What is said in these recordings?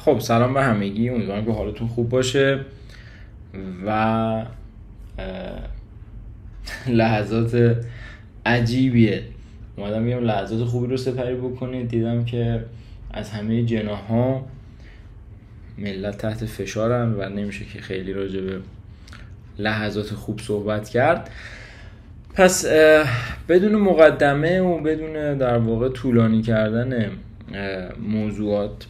خب سلام به همگی، امیدوارم که حالتون خوب باشه و لحظات عجیبیه اومدم بگم لحظات خوبی رو سپری بکنید. دیدم که از همه جناح‌ها ملت تحت فشارن و نمیشه که خیلی راجع به لحظات خوب صحبت کرد. پس بدون مقدمه و بدون در واقع طولانی کردن موضوعات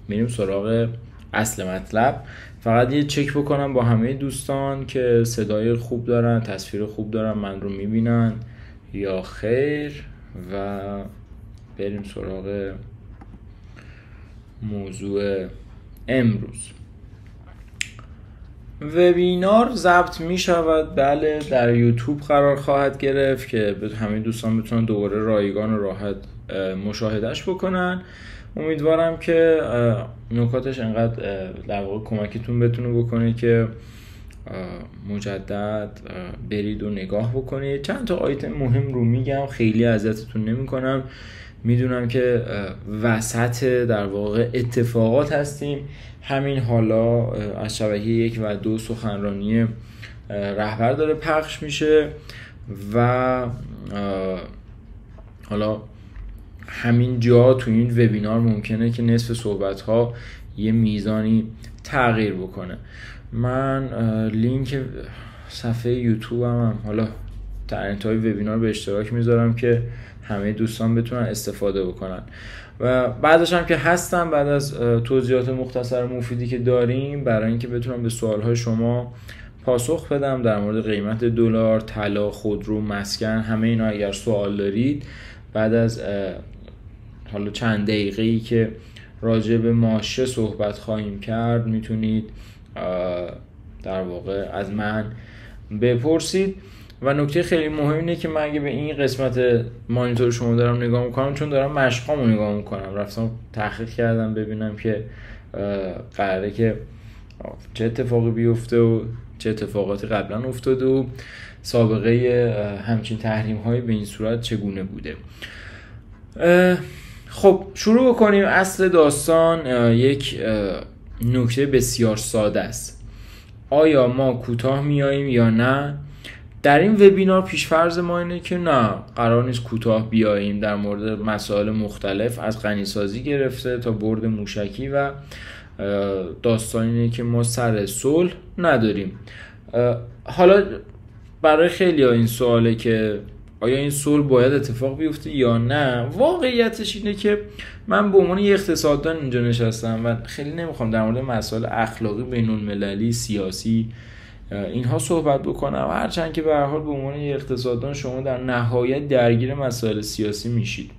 میریم سراغ اصل مطلب. فقط یه چک بکنم با همه دوستان که صدای خوب دارن، تصویر خوب دارن، من رو میبینن یا خیر و بریم سراغ موضوع امروز. وبینار ضبط می شود، بله، در یوتیوب قرار خواهد گرفت که همه دوستان بتونن دوباره رایگان و راحت مشاهدهش بکنن. امیدوارم که نکاتش انقدر در واقع کمکتون بتونه بکنه که مجدد برید و نگاه بکنید. چند تا آیتم مهم رو میگم، خیلی اذیتتون نمی کنم. میدونم که وسط در واقع اتفاقات هستیم. همین حالا از شبکه 1 و 2 سخنرانی رهبر داره پخش میشه و حالا همین جا تو این وبینار ممکنه که نصف صحبت ها یه میزانی تغییر بکنه. من لینک صفحه یوتیوب هم حالا در انتهای وبینار به اشتراک میذارم که همه دوستان بتونن استفاده بکنن و بعدش هم که هستم بعد از توضیحات مختصر مفیدی که داریم برای اینکه بتونم به سوالهای شما پاسخ بدم در مورد قیمت دلار، طلا، خودرو، مسکن، همه اینا. اگر سوال دارید بعد از حالا چند دقیقه‌ای که راجع به ماشه صحبت خواهیم کرد میتونید در واقع از من بپرسید. و نکته خیلی مهم اینه که من اگه به این قسمت مانیتور شما دارم نگاه میکنم، چون دارم مشقامو نگاه میکنم، رفتم تحقیق کردم ببینم که قراره که چه اتفاقی بیفته و چه اتفاقاتی قبلا افتاده و سابقه همچین تحریم هایی به این صورت چگونه بوده. خب شروع بکنیم. اصل داستان یک نکته بسیار ساده است. آیا ما کوتاه میاییم یا نه؟ در این وبینار پیشفرض ما اینه که نه، قرار نیست کوتاه بیاییم. در مورد مسائل مختلف از غنیسازی گرفته تا برد موشکی و داستان اینه که ما سر صلح نداریم. حالا برای خیلی ها این سواله که آیا این صلح باید اتفاق بیفته یا نه؟ واقعیتش اینه که من به عنوان یه اقتصاددان اینجا نشستم و خیلی نمیخوام در مورد مسائل اخلاقی بین المللی، سیاسی اینها صحبت بکنم، هرچند که به هر حال به عنوان یه اقتصاددان شما در نهایت درگیر مسائل سیاسی میشید.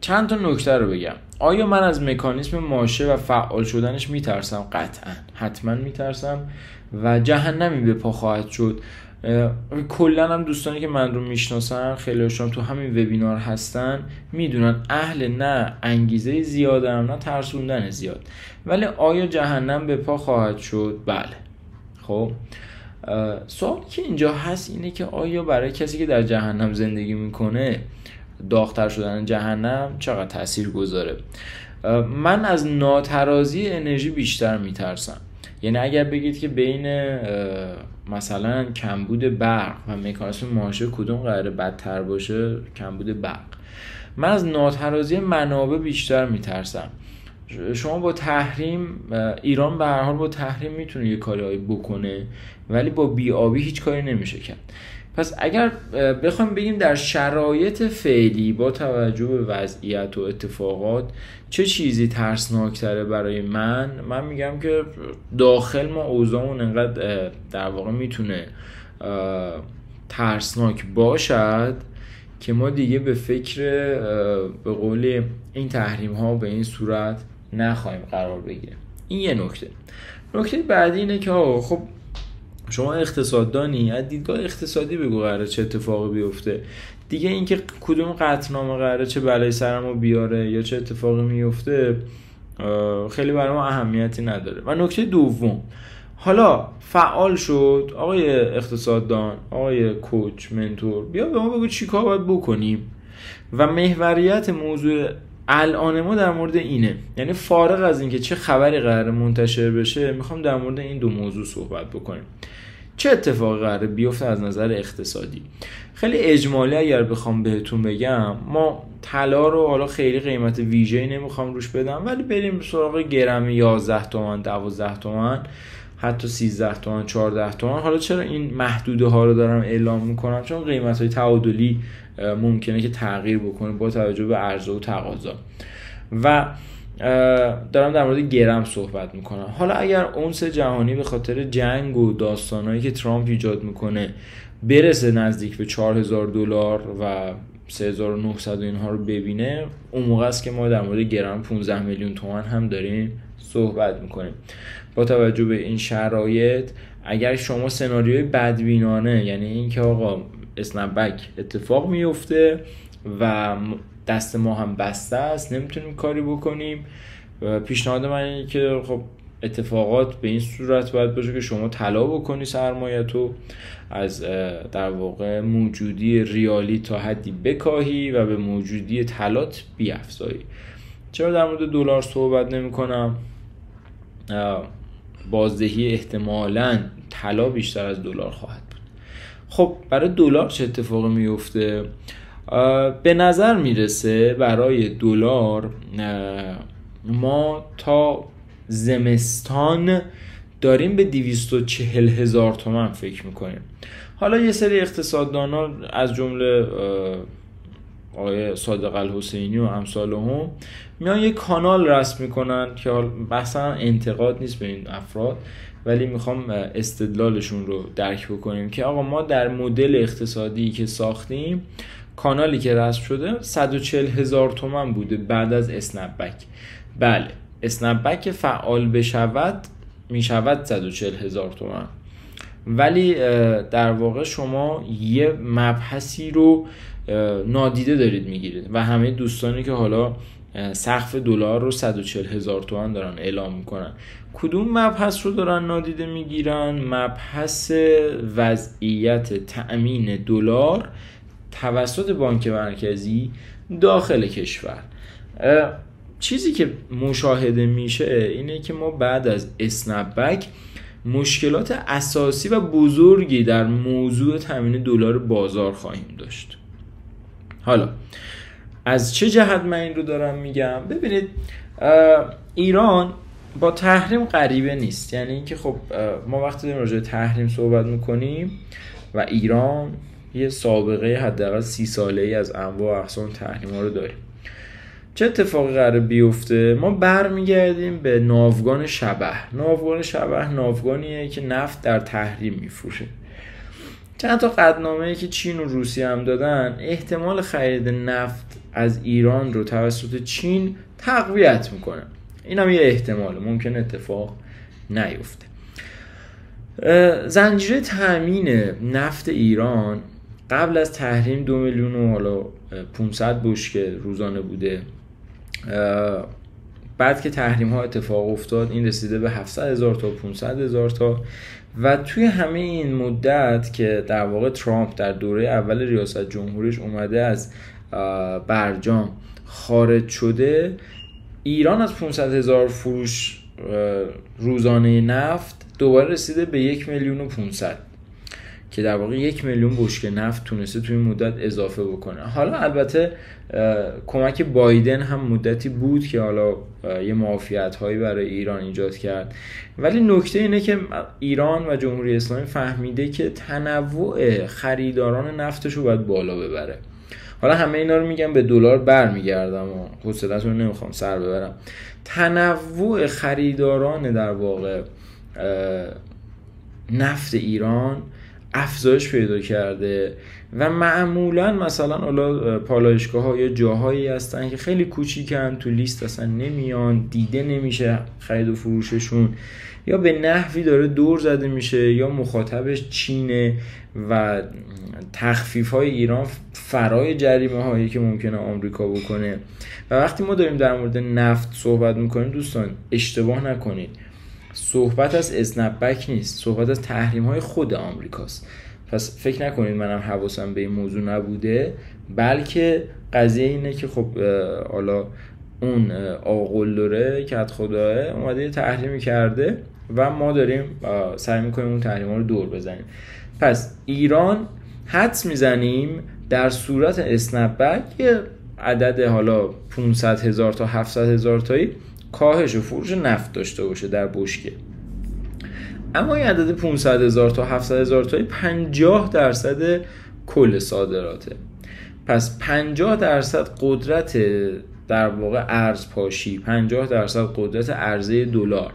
چند تا نکته رو بگم. آیا من از مکانیسم ماشه و فعال شدنش میترسم؟ قطعا، حتما میترسم و جهنمی به پا خواهد شد. کلا هم دوستانی که من رو میشناسن، خیلی هاشون تو همین وبینار هستن، میدونن اهل نه انگیزه زیادم نه ترسوندن زیاد. ولی آیا جهنم به پا خواهد شد؟ بله. خب سوال که اینجا هست اینه که آیا برای کسی که در جهنم زندگی میکنه داغ‌تر شدن جهنم چقدر تأثیر گذاره؟ من از ناترازی انرژی بیشتر میترسم. یعنی اگر بگید که بین مثلا کمبود برق و مکانیسم ماشه کدوم قراره بدتر باشه، کمبود برق. من از ناترازی منابع بیشتر میترسم. شما با تحریم، ایران به هر حال با تحریم میتونه یه کاری بکنه ولی با بی‌آبی هیچ کاری نمیشه کرد. پس اگر بخوایم بگیم در شرایط فعلی با توجه به وضعیت و اتفاقات چه چیزی ترسناکتره برای من میگم که داخل ما اوضاعمون انقدر در واقع میتونه ترسناک باشد که ما دیگه به فکر به قول این تحریم ها به این صورت نخواهیم قرار بگیریم. این یه نکته. نکته بعدی اینه که خب شما اقتصاددانی، از دیدگاه اقتصادی بگو قراره چه اتفاقی بیفته دیگه. اینکه کدوم قطعنامه قراره چه بلای سرمو بیاره یا چه اتفاقی میفته خیلی برای ما اهمیتی نداره. و نکته دوم، حالا فعال شد آقای اقتصاددان، آقای کوچ، منتور، بیا به ما بگو چی کار باید بکنیم و محوریت موضوع الان ما در مورد اینه، یعنی فارغ از اینکه چه خبری قراره منتشر بشه میخوام در مورد این دو موضوع صحبت بکنیم. چه اتفاقی قراره بیفته از نظر اقتصادی؟ خیلی اجمالی اگر بخوام بهتون بگم، ما طلا رو حالا خیلی قیمت ویژه‌ای نمیخوام روش بدم، ولی بریم سراغ گرم 11 تومن، 12 تومن، حتی 13 تومن، 14 تومن. حالا چرا این محدوده ها رو دارم اعلام میکنم؟ چون قیمت های تعادلی ممکنه که تغییر بکنه با توجه به عرضه و تقاضا و دارم در مورد گرم صحبت میکنم. حالا اگر اونس جهانی به خاطر جنگ و داستانهایی که ترامپ ایجاد میکنه برسه نزدیک به $4000 و 3900 اینها رو ببینه، اون موقع است که ما در مورد گرم 15 میلیون تومان هم داریم صحبت میکنیم. با توجه به این شرایط اگر شما سناریوی بدبینانه، یعنی این که آقا اسنپبک اتفاق میفته و دست ما هم بسته است، نمیتونیم کاری بکنیم، پیشنهاد من اینه که خب اتفاقات به این صورت باید باشه که شما طلا بکنی سرمایه‌تو، از در واقع موجودی ریالی تا حدی بکاهی و به موجودی طلات بیافزایی. چرا در مورد دلار صحبت نمی‌کنم؟ بازدهی احتمالاً طلا بیشتر از دلار خواهد بود. خب برای دلار چه اتفاقی میفته؟ به نظر میرسه برای دلار ما تا زمستان داریم به 240,000 تومان فکر میکنیم. حالا یه سری اقتصاددانا از جمله آقای صادق الحسینی و امثالهم میان یک کانال رسم میکنن که بحثا انتقاد نیست به این افراد، ولی میخوام استدلالشون رو درک بکنیم که آقا ما در مدل اقتصادی که ساختیم، کانالی که رسم شده 140,000 تومان بوده بعد از اسنپبک. بله، اسنپبک فعال بشود میشود 140,000 تومان، ولی در واقع شما یه مبحثی رو نادیده دارید میگیرید و همه دوستانی که حالا سقف دلار رو 140,000 تومان دارن اعلام میکنن، کدوم مبحث رو دارن نادیده میگیرن؟ مبحث وضعیت تأمین دلار توسط بانک مرکزی داخل کشور. چیزی که مشاهده میشه اینه که ما بعد از اسنپبک مشکلات اساسی و بزرگی در موضوع تامین دلار بازار خواهیم داشت. حالا از چه جهت من این رو دارم میگم؟ ببینید، ایران با تحریم غریبه نیست، یعنی اینکه خب ما وقتی داریم راجع به تحریم صحبت میکنیم و ایران یه سابقه حداقل 30 ساله‌ای از انواع و اقسام تحریم‌ها رو داریم. چه اتفاقی قراره بیفته؟ ما برمیگردیم به ناوگان شبح. ناوگان شبح ناوگانیه که نفت در تحریم میفروشه. چند تا قطعنامه‌ای که چین و روسیه هم دادن احتمال خرید نفت از ایران رو توسط چین تقویت میکنه. این هم یه احتماله، ممکن اتفاق نیفته. زنجیره تامین نفت ایران قبل از تحریم 2 میلیون و حالا 500 بشکه روزانه بوده. بعد که تحریم ها اتفاق افتاد این رسیده به 700,000 تا 500,000 تا و توی همه این مدت که در واقع ترامپ در دوره اول ریاست جمهوریش اومده از برجام خارج شده، ایران از 500,000 فروش روزانه نفت دوباره رسیده به 1,500,000 که در واقع 1 میلیون بشکه نفت تونسته توی این مدت اضافه بکنه. حالا البته کمک بایدن هم مدتی بود که حالا یه معافیت هایی برای ایران ایجاد کرد، ولی نکته اینه که ایران و جمهوری اسلامی فهمیده که تنوع خریداران نفتش رو باید بالا ببره. حالا همه اینا رو میگم به دلار برمیگردم و حوصله‌تون نمیخوام سر ببرم. تنوع خریداران در واقع نفت ایران افزایش پیدا کرده و معمولا مثلا حالا پالایشگاه‌ها یا جاهایی هستن که خیلی کوچیکن، تو لیست اصلا نمیان، دیده نمیشه خرید و فروششون، یا به نحوی داره دور زده میشه یا مخاطبش چینه و تخفیف‌های ایران فرای جریمه‌هایی که ممکنه آمریکا بکنه. و وقتی ما داریم در مورد نفت صحبت میکنیم دوستان اشتباه نکنید، صحبت از اسنپبک نیست، صحبت از تحریم‌های خود آمریکاست. پس فکر نکنید منم حواسم به این موضوع نبوده، بلکه قضیه اینه که خب حالا اون آقلدره کت خداه اومده یه تحریمی کرده و ما داریم سعی میکنیم اون تحریما رو دور بزنیم. پس ایران حدس میزنیم در صورت اسنپ بک یه عدد حالا 500,000 تا 700,000 تایی کاهش و فروش نفت داشته باشه در بشکه. اما این عدد 500,000 تا 700,000 تایی 50% کل صادراته. پس 50% قدرت در واقع ارز پاشی، 50% قدرت عرضه دلار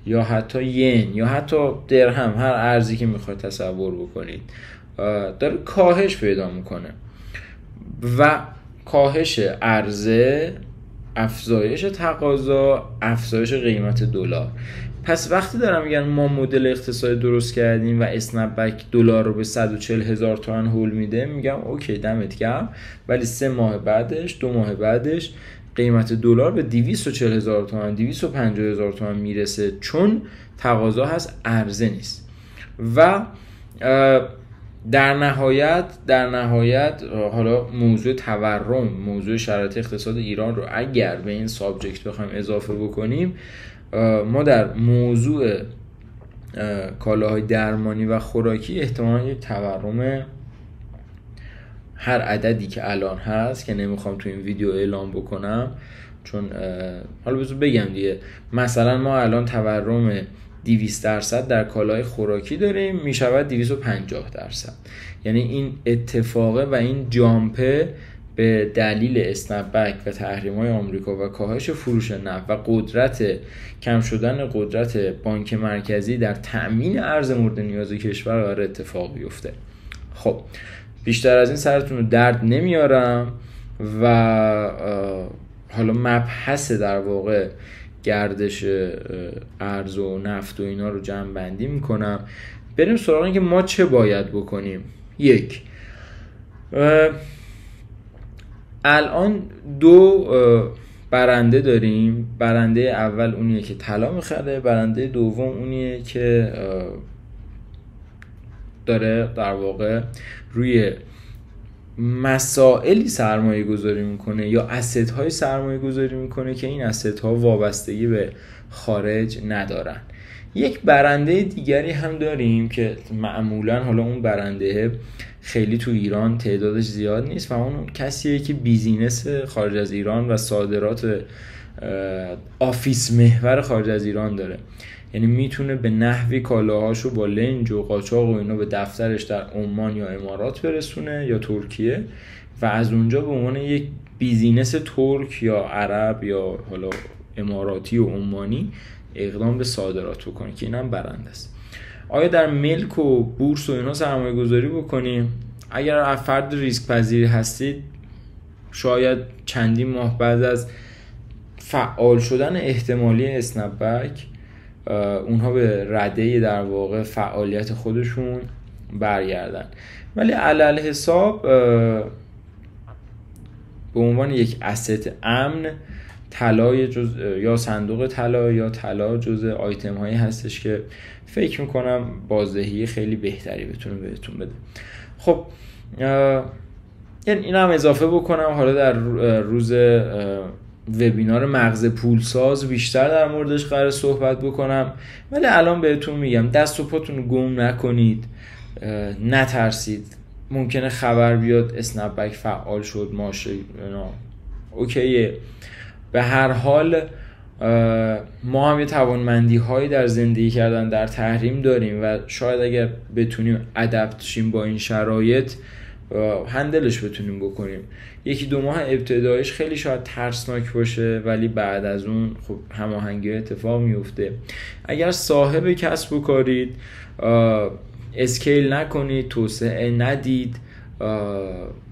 یا حتی ین یا حتی درهم، هر ارزی که میخواید تصور بکنید، داره کاهش پیدا میکنه و کاهش عرضه، افزایش تقاضا، افزایش قیمت دلار. پس وقتی دارم میگن ما مدل اقتصادی درست کردیم و اسنپ بک دلار رو به 140,000 تومان هول میده، میگم اوکی دمت گرم، ولی 3 ماه بعدش 2 ماه بعدش قیمت دلار به 240,000 تومان 250,000 تومان میرسه، چون تقاضا هست عرضه نیست. و در نهایت حالا موضوع تورم، موضوع شرایط اقتصاد ایران رو اگر به این سابجکت بخوایم اضافه بکنیم، ما در موضوع کالاهای درمانی و خوراکی احتمالاً یک تورم هر عددی که الان هست که نمیخوام تو این ویدیو اعلام بکنم، چون حالا بذار بگم دیگه، مثلا ما الان تورم 200% در کالای خوراکی داریم، میشود 250%. یعنی این اتفاقه و این جامپه به دلیل اسنپ بک و تحریم‌های آمریکا و کاهش فروش نفت و کم شدن قدرت بانک مرکزی در تأمین ارز مورد نیاز کشور قرار اتفاق بیفته. خب بیشتر از این سرتون رو درد نمیارم و حالا مبحث در واقع گردش ارز و نفت و اینا رو جمع بندی میکنم. بریم سراغ این که ما چه باید بکنیم. یک، الان 2 برنده داریم. برنده اول اونیه که طلا میخره، برنده دوم اونیه که داره در واقع روی مسائلی سرمایه گذاری میکنه یا اسید های سرمایه گذاری میکنه که این اسید ها وابستگی به خارج ندارن. یک برنده دیگری هم داریم که معمولا حالا اون برنده خیلی تو ایران تعدادش زیاد نیست و اون کسیه که بیزینس خارج از ایران و صادرات آفیس محور خارج از ایران داره. یعنی میتونه به نحوی کالاهاشو با لنج و قاچاق و اینا به دفترش در عمان یا امارات برسونه یا ترکیه و از اونجا به عنوان یک بیزینس ترک یا عرب یا حالا اماراتی و عمانی اقدام به صادرات بکنه که اینم برنده است. آیا در ملک و بورس و اینا سرمایه گذاری بکنیم؟ اگر فرد ریسک پذیر هستید، شاید چندین ماه بعد از فعال شدن احتمالی اسنپ بک اونها به رده در واقع فعالیت خودشون برگردن. ولی علل حساب به عنوان یک asset امن، طلا یا صندوق طلا یا طلا جزء آیتم هایی هستش که فکر میکنم بازدهی خیلی بهتری بتونه بهتون بده. خب یعنی این هم اضافه بکنم، حالا در روز وبینار مغز پولساز بیشتر در موردش قرار صحبت بکنم، ولی الان بهتون میگم دست و پاتون گم نکنید، نترسید. ممکنه خبر بیاد اسنپ بک فعال شد، ماشه اوکیه. به هر حال ما هم یه توانمندی هایی در زندگی کردن در تحریم داریم و شاید اگر بتونیم ادپت شیم با این شرایط هندلش بتونیم بکنیم. 1-2 ماه ابتدایش خیلی شاید ترسناک باشه، ولی بعد از اون خب هماهنگی اتفاق میفته. اگر صاحب کسب و کارید، اسکیل نکنید، توسعه ندید،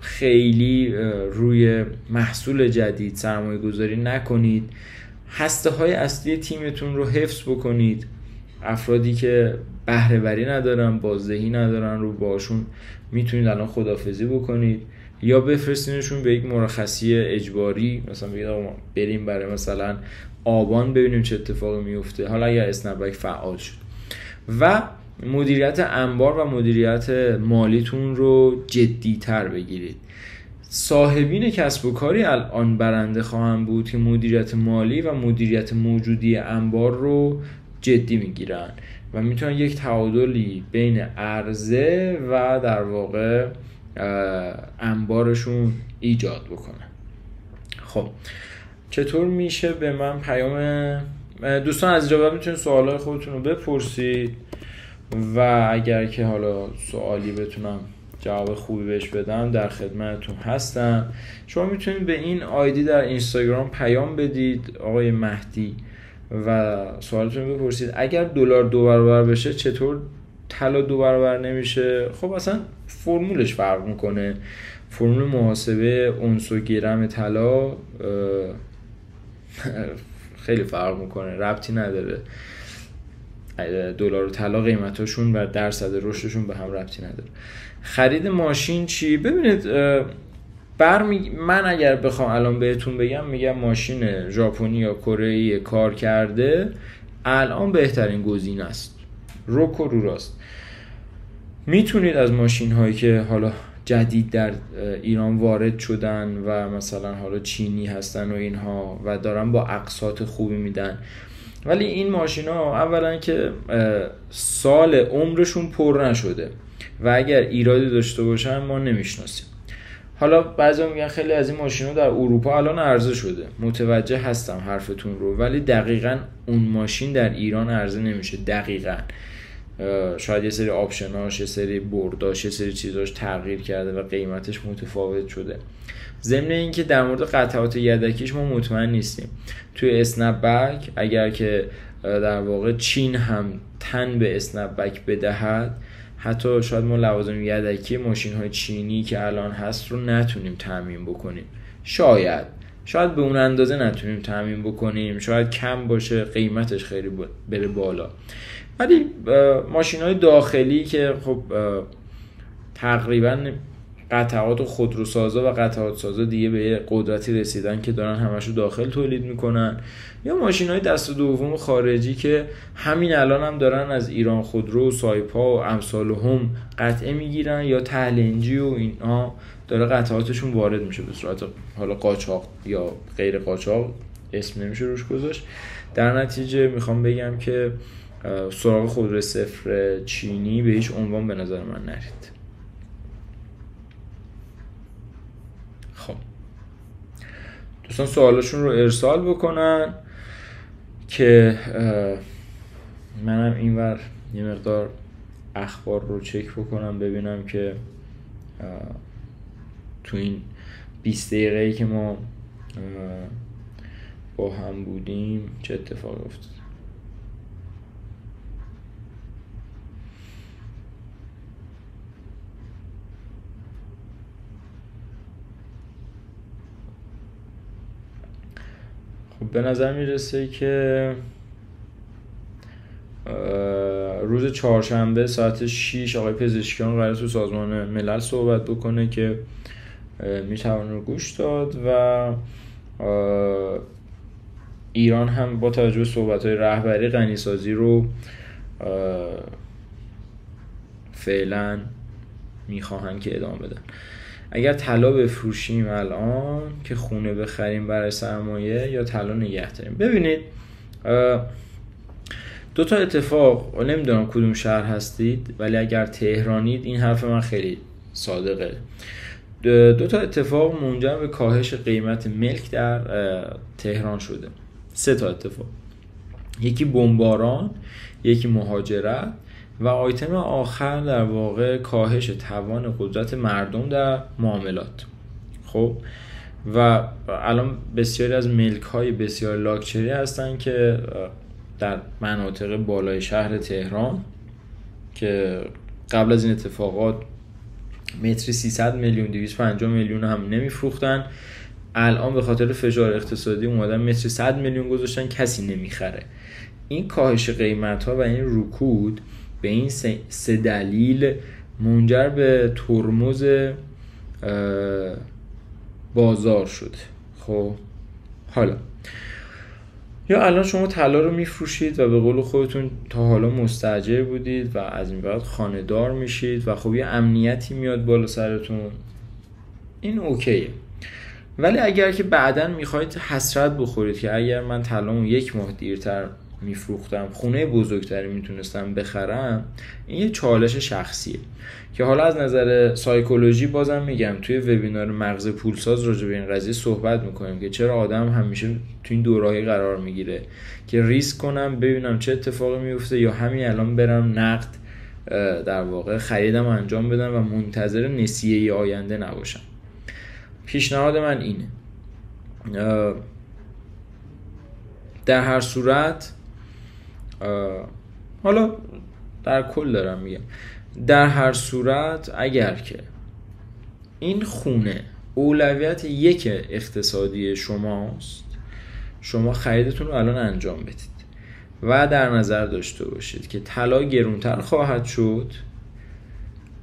خیلی روی محصول جدید سرمایه گذاری نکنید، هسته های اصلی تیمتون رو حفظ بکنید. افرادی که بهره وری ندارن، بازدهی ندارن، رو باشون میتونید الان خداحافظی بکنید یا بفرستینشون به یک مرخصی اجباری، مثلا بگید آقا بریم برای مثلا آبان ببینیم چه اتفاقی میفته، حالا اگر اسنپ بک فعال شد. و مدیریت انبار و مدیریت مالیتون رو جدی‌تر بگیرید. صاحبین کسب و کاری الان برنده خواهند بود که مدیریت مالی و مدیریت موجودی انبار رو جدی میگیرن و میتونن یک تعادلی بین عرضه و در واقع انبارشون ایجاد بکنن. خب چطور میشه به من پیام دوستان از اینجا میتونید سوالای خودتون رو بپرسید و اگر که حالا سوالی بتونم جواب خوبی بهش بدم در خدمتتون هستم. شما میتونید به این آیدی در اینستاگرام پیام بدید آقای مهدی و سوالتون رو بپرسید. اگر دلار 2 برابر بشه چطور طلا 2 برابر نمیشه؟ خب اصلا فرمولش فرق میکنه. فرمول محاسبه اونس و گرم طلا خیلی فرق میکنه، ربطی نداره. دلار و طلا قیمتاشون و درصد رشدشون به هم ربطی نداره. خرید ماشین چی؟ ببینید من اگر بخوام الان بهتون بگم میگم ماشین ژاپنی یا کره‌ای کار کرده الان بهترین گزینه است. رک و رو راست. میتونید از ماشین هایی که حالا جدید در ایران وارد شدن و مثلا حالا چینی هستن و اینها و دارن با اقساط خوبی میدن، ولی این ماشین ها اولا که سال عمرشون پر نشده و اگر ایرادی داشته باشن ما نمیشناسیم. حالا بعضی میگن خیلی از این ماشینا در اروپا الان عرضه شده. متوجه هستم حرفتون رو، ولی دقیقاً اون ماشین در ایران عرضه نمیشه. دقیقاً شاید یه سری آپشناش، یه سری برداش، یه سری چیزاش تغییر کرده و قیمتش متفاوت شده. ضمن اینکه در مورد قطعات یدکیش ما مطمئن نیستیم. توی اسنپ بک اگر که در واقع چین هم تن به اسنپ بک بدهد، حتی شاید ما لوازم یدکی ماشین های چینی که الان هست رو نتونیم تامین بکنیم. شاید به اون اندازه نتونیم تامین بکنیم، شاید کم باشه، قیمتش خیلی بره بالا. ولی ماشین های داخلی که خب تقریبا قطعات خودروسازا و قطعات سازا دیگه به یه قدرتی رسیدن که دارن همشو داخل تولید میکنن، یا ماشین‌های دست دوم خارجی که همین الان هم دارن از ایران خودرو و سایپا و امثالهم قطعه میگیرن، یا تهلنجی و اینا داره قطعاتشون وارد میشه به صورت حالا قاچاق یا غیر قاچاق، اسم نمیشه روش گذاشت. در نتیجه میخوام بگم که سراغ خودرو صفر چینی به هیچ عنوان به نظر من نرید. خب دوستان سوالاشون رو ارسال بکنن که منم اینور یه مقدار اخبار رو چک بکنم ببینم که تو این 20 دقیقه‌ای که ما با هم بودیم چه اتفاقی افتاد. خب به نظر میرسه که روز چهارشنبه ساعت 6 آقای پزشکیان قراره تو سازمان ملل صحبت بکنه که میتوان رو گوش داد و ایران هم با توجه به صحبت‌های رهبری غنیسازی رو فعلا میخواهن که ادامه بدن. اگر طلا بفروشیم الان که خونه بخریم برای سرمایه یا طلا نگه داریم. ببینید دو تا اتفاق، نمیدونم کدوم شهر هستید ولی اگر تهرانید این حرف من خیلی صادقه. دو تا اتفاق منجر به کاهش قیمت ملک در تهران شده. 3 تا اتفاق، یکی بمباران، یکی مهاجرت و آیتم آخر در واقع کاهش توان قدرت مردم در معاملات. خب و الان بسیاری از ملک های بسیار لاکچری هستن که در مناطق بالای شهر تهران که قبل از این اتفاقات متری 300 میلیون 250 میلیون هم نمیفروختن، الان به خاطر فشار اقتصادی اومدن متری 100 میلیون گذاشتن، کسی نمیخره. این کاهش قیمت ها و این رکود به این 3 دلیل منجر به ترمز بازار شد. خب حالا یا الان شما طلا رو میفروشید و به قول خودتون تا حالا مستاجر بودید و از این بعد خانه دار میشید و خب یه امنیتی میاد بالا سرتون این اوکیه. ولی اگر که بعداً میخواید حسرت بخورید که اگر من طلامو 1 ماه دیرتر میفروختم، خونه بزرگتری میتونستم بخرم، این یه چالش شخصیه که حالا از نظر سایکولوژی بازم میگم توی وبینار مغز پولساز راجع به این قضیه صحبت میکنیم که چرا آدم همیشه تو این دوره‌ای قرار میگیره که ریسک کنم ببینم چه اتفاقی میفته یا همین الان برم نقد در واقع خریدم انجام بدم و منتظر نسیه آینده نباشم. پیشنهاد من اینه. در هر صورت حالا در کل دارم میگم، در هر صورت اگر که این خونه اولویت 1 اقتصادی شماست، شما خریدتون رو الان انجام بدید و در نظر داشته باشید که طلا گرونتر خواهد شد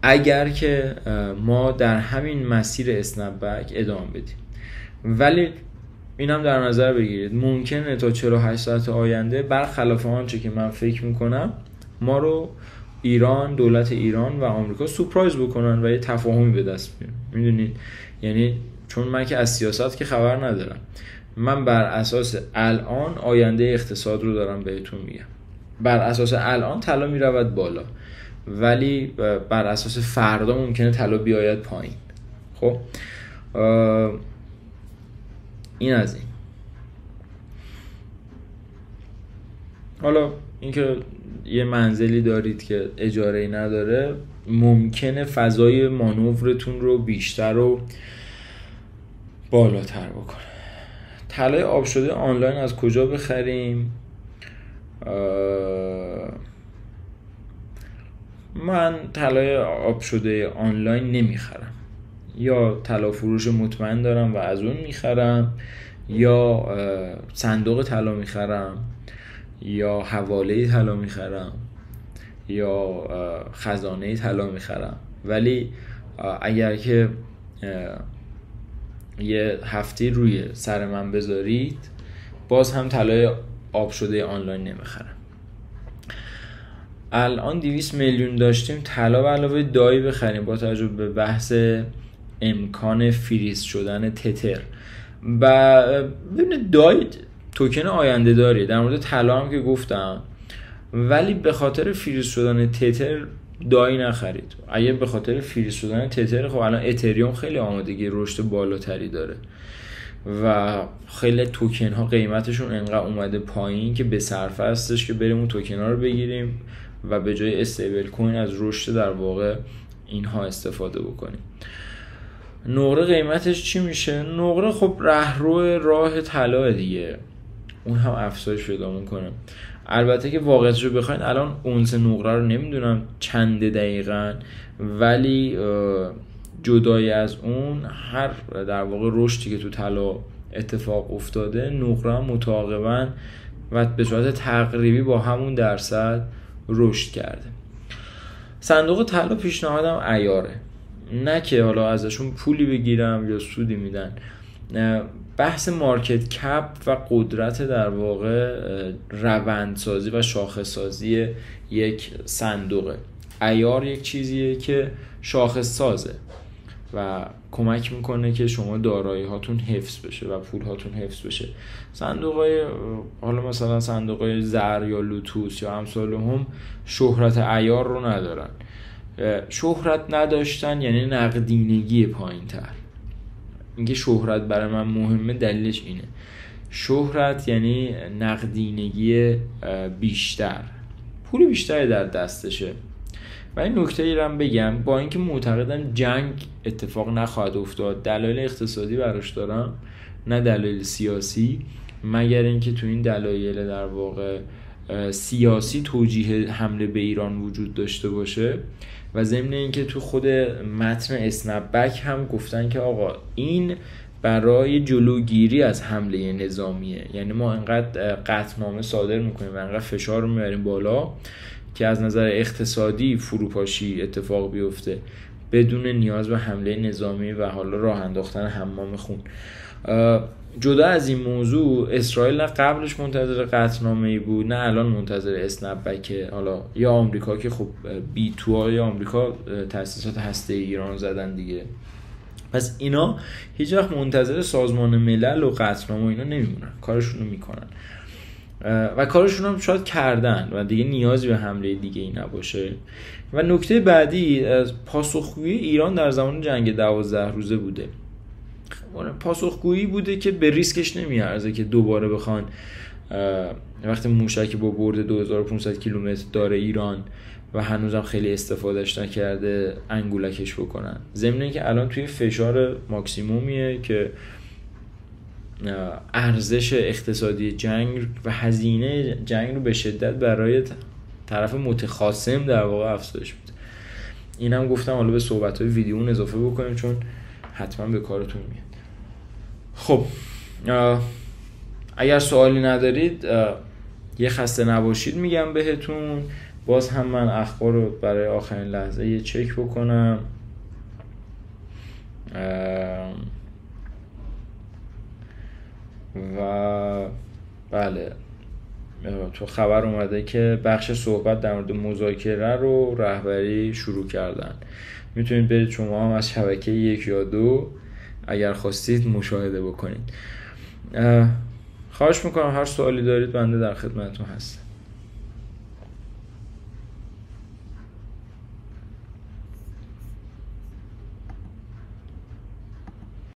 اگر که ما در همین مسیر اسنپ بک ادامه بدیم. ولی اینم در نظر بگیرید ممکنه تا 48 ساعت آینده برخلاف آنچه که من فکر میکنم ما رو ایران، دولت ایران و آمریکا سورپرایز بکنن و یه تفاهمی به دست بیارن. میدونید یعنی چون من که از سیاست که خبر ندارم، من بر اساس الان آینده اقتصاد رو دارم بهتون میگم. بر اساس الان طلا میرود بالا ولی بر اساس فردا ممکنه طلا بیاید پایین. خب این از این. حالا اینکه یه منزلی دارید که اجاره‌ای نداره ممکنه فضای مانورتون رو بیشتر و بالاتر بکنه. طلای آب شده آنلاین از کجا بخریم؟ من طلای آب شده آنلاین نمیخرم، یا طلا فروش مطمئن دارم و از اون میخرم، یا صندوق طلا میخرم، یا حواله طلا میخرم، یا خزانه طلا میخرم. ولی اگر که یه هفته روی سر من بذارید باز هم طلای آب شده آنلاین نمیخرم. الان 200 میلیون داشتیم طلا به علاوه دایی بخریم با توجه به بحث امکان فریز شدن تتر. و ببینید دای توکن آینده داریه، در مورد طلا هم که گفتم، ولی به خاطر فریز شدن تتر دایی نخرید. اگه به خاطر فریز شدن تتر، خب الان اتریوم خیلی آمادگی رشد بالاتری داره و خیلی توکن ها قیمتشون انقدر اومده پایین که به صرفه هستش که بریم اون توکن ها رو بگیریم و به جای استیبل کوین از رشد در واقع اینها استفاده بکنیم. نقره قیمتش چی میشه؟ نقره خب راه طلا دیگه، اون هم افزایش پیدا میکنه. البته که واقعیتش رو بخواین الان اونس نقره رو نمیدونم چند دقیقاً، ولی جدای از اون هر در واقع رشدی که تو طلا اتفاق افتاده، نقره متعاقباً و به صورت تقریبی با همون درصد رشد کرده. صندوق طلا پیشنهادم عیاره، نه که حالا ازشون پولی بگیرم یا سودی میدن. بحث مارکت کپ و قدرت در واقع روندسازی و شاخص سازی یک صندوقه. عیار یک چیزیه که شاخص سازه و کمک میکنه که شما دارایی هاتون حفظ بشه و پول هاتون حفظ بشه. صندوقای حالا مثلا صندوقای زر یا لوتوس یا امثال هم شهرت عیار رو ندارن. شهرت نداشتن یعنی نقدینگی پایین تر. اینکه شهرت برای من مهمه دلیلش اینه، شهرت یعنی نقدینگی بیشتر، پول بیشتری در دستشه. و این نکته ای رو هم بگم، با اینکه معتقدم جنگ اتفاق نخواهد افتاد، دلایل اقتصادی براش دارم نه دلایل سیاسی، مگر اینکه تو این دلایل در واقع سیاسی توجیه حمله به ایران وجود داشته باشه. و ضمن اینکه تو خود متن اسنپ بک هم گفتن که آقا این برای جلوگیری از حمله نظامیه، یعنی ما انقدر قطعنامه صادر میکنیم و انقدر فشار رو میبریم بالا که از نظر اقتصادی فروپاشی اتفاق بیفته بدون نیاز به حمله نظامی و حالا راه انداختن حمام خون. جدا از این موضوع، اسرائیل نه قبلش منتظر قطعنامه‌ای بود نه الان منتظر اسنپ بک. حالا یا آمریکا که خب بی تو های آمریکا تأسیسات هسته‌ای ایران زدن دیگه، پس اینا هیچ وقت منتظر سازمان ملل و قطعنامه و اینا نمیمونن، کارشون رو میکنن و کارشون هم شاید کردن و دیگه نیازی به حمله دیگه ای نباشه. و نکته بعدی از پاسخگویی ایران در زمان جنگ 12 روزه بوده. پاسخگویی بوده که به ریسکش نمیارزه که دوباره بخوان وقتی موشکی با برد 2500 کیلومتر داره ایران و هنوزم خیلی استفادهش نکرده انگولکش بکنن، ضمن اینکه الان توی فشار ماکسیمومیه که ارزش اقتصادی جنگ و هزینه جنگ رو به شدت برای طرف متخاصم در واقع افزایش میده. اینم گفتم حالا به صحبت‌های ویدیو اضافه بکنیم چون حتما به کارتون میاد. خب اگر سوالی ندارید یه خسته نباشید میگم بهتون. باز هم من اخبار رو برای آخرین لحظه یه چک بکنم. و بله تو خبر اومده که بخش صحبت در مورد مذاکره رو رهبری شروع کردن. میتونید برید شما هم از شبکه 1 یا 2 اگر خواستید مشاهده بکنید. خواهش میکنم هر سوالی دارید بنده در خدمتتون هستم.